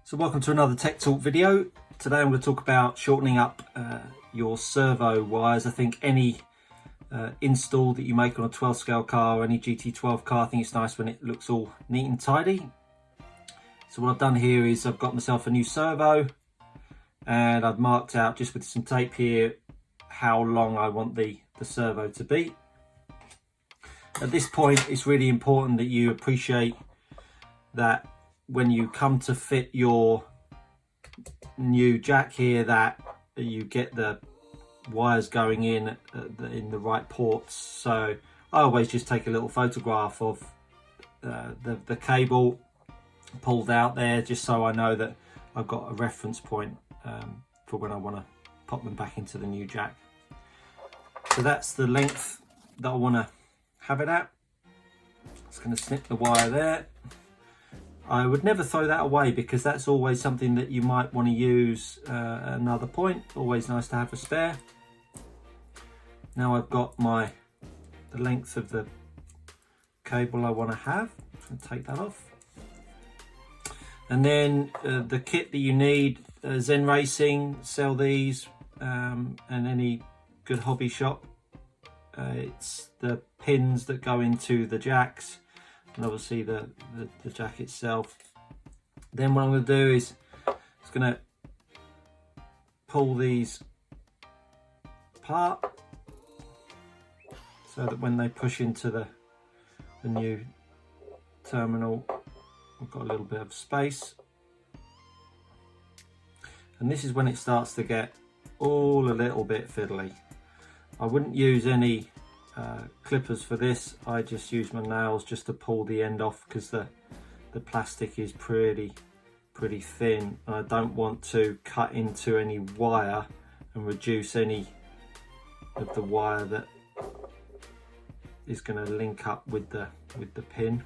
So welcome to another Tech Talk video. Today I'm going to talk about shortening up your servo wires. I think any install that you make on a 12 scale car or any GT12 car, I think it's nice when it looks all neat and tidy. So what I've done here is I've got myself a new servo and I've marked out just with some tape here how long I want the servo to be. At this point it's really important that you appreciate that when you come to fit your new jack here, that you get the wires going in the right ports. So I always just take a little photograph of the cable pulled out there, just so I know that I've got a reference point for when I want to pop them back into the new jack. So that's the length that I want to have it at. Just going to snip the wire there. I would never throw that away because that's always something that you might want to use at another point. Always nice to have a spare. Now I've got the length of the cable I want to have. I'm going to take that off. And then the kit that you need, Zen Racing sell these, and any good hobby shop. It's the pins that go into the jacks, and obviously the jack itself. Then what I'm going to do is just going to pull these apart so that when they push into the new terminal, we've got a little bit of space. And this is when it starts to get all a little bit fiddly. I wouldn't use any clippers for this. I just use my nails just to pull the end off because the plastic is pretty thin, and I don't want to cut into any wire and reduce any of the wire that is going to link up with the pin.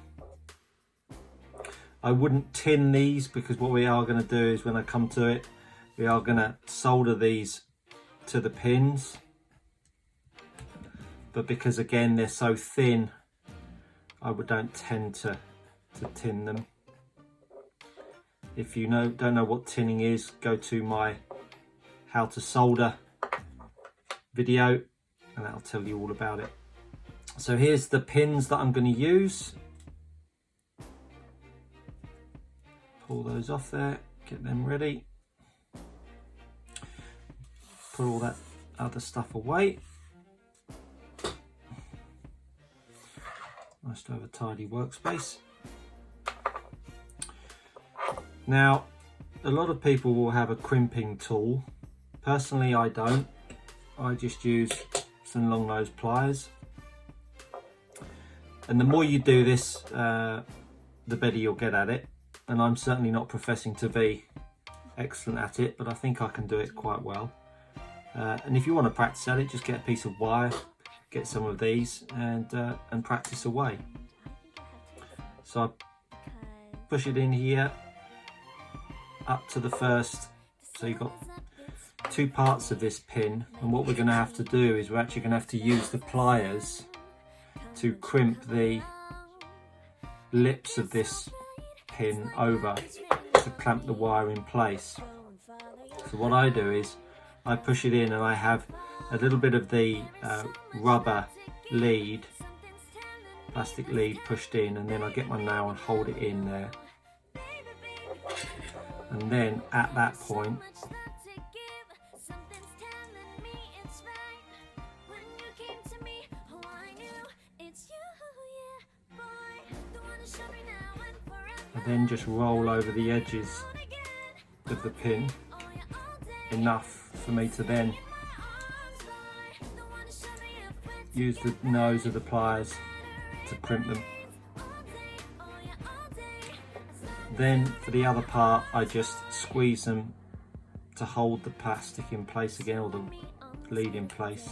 I wouldn't tin these because what we are going to do is when I come to it, we are going to solder these to the pins. But because again they're so thin, I don't tend to tin them. If you don't know what tinning is, go to my how to solder video and that'll tell you all about it. So here's the pins that I'm going to use. Pull those off there, get them ready. Put all that other stuff away. Nice to have a tidy workspace. Now, a lot of people will have a crimping tool. Personally, I don't. I just use some long nose pliers. And the more you do this, the better you'll get at it. And I'm certainly not professing to be excellent at it, but I think I can do it quite well. And if you want to practice at it, just get a piece of wire, get some of these and practice away. So I push it in here up to the first, so you've got two parts of this pin, and what we're going to have to do is we're actually going to have to use the pliers to crimp the lips of this pin over to clamp the wire in place. So what I do is I push it in and I have a little bit of the rubber lead, plastic lead pushed in, and then I get my nail and hold it in there. And then at that point, I then just roll over the edges of the pin enough for me to then use the nose of the pliers to crimp them. Then for the other part, I just squeeze them to hold the plastic in place again, or the lead in place,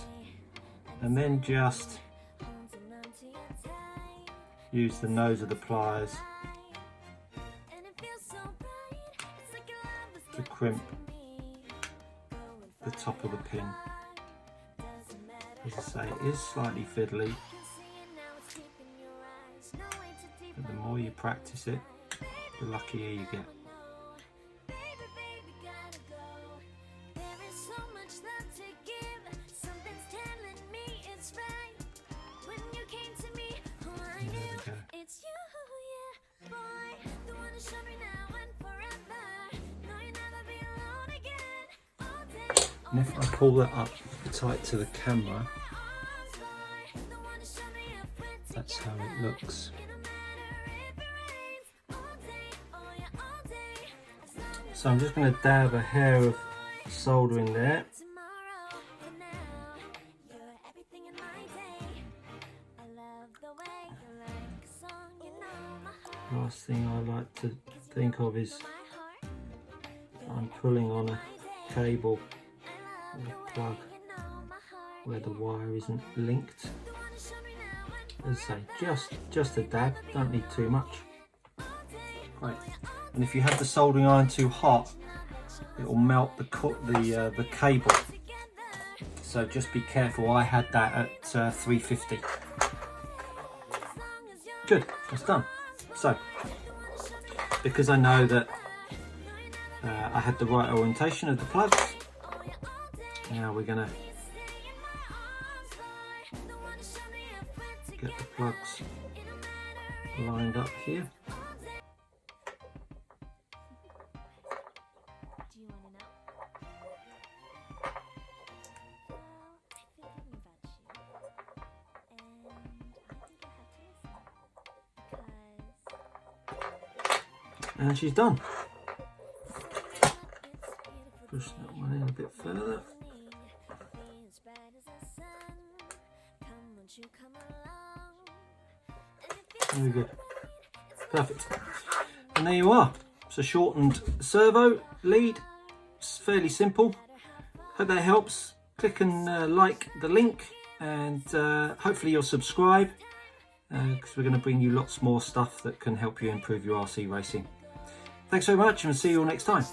and then just use the nose of the pliers to crimp the top of the pin. As I say, it is slightly fiddly, but the more you practice it, the luckier you get. And if I pull that up tight to the camera, that's how it looks. So I'm just going to dab a hair of solder in there. Last thing I like to think of is I'm pulling on a cable with a plug where the wire isn't linked. As I say, just a dab, don't need too much. Right. And if you have the soldering iron too hot, it will melt the cable. So just be careful. I had that at 350. Good, that's done. So, because I know that I had the right orientation of the plugs, now we're going to get the plugs lined up here. And she's done. Push that one in a bit further. Very good. Perfect. And there you are. It's a shortened servo lead. It's fairly simple. Hope that helps. Click and like the link, and hopefully you'll subscribe, because we're going to bring you lots more stuff that can help you improve your RC racing. Thanks so much, and we'll see you all next time.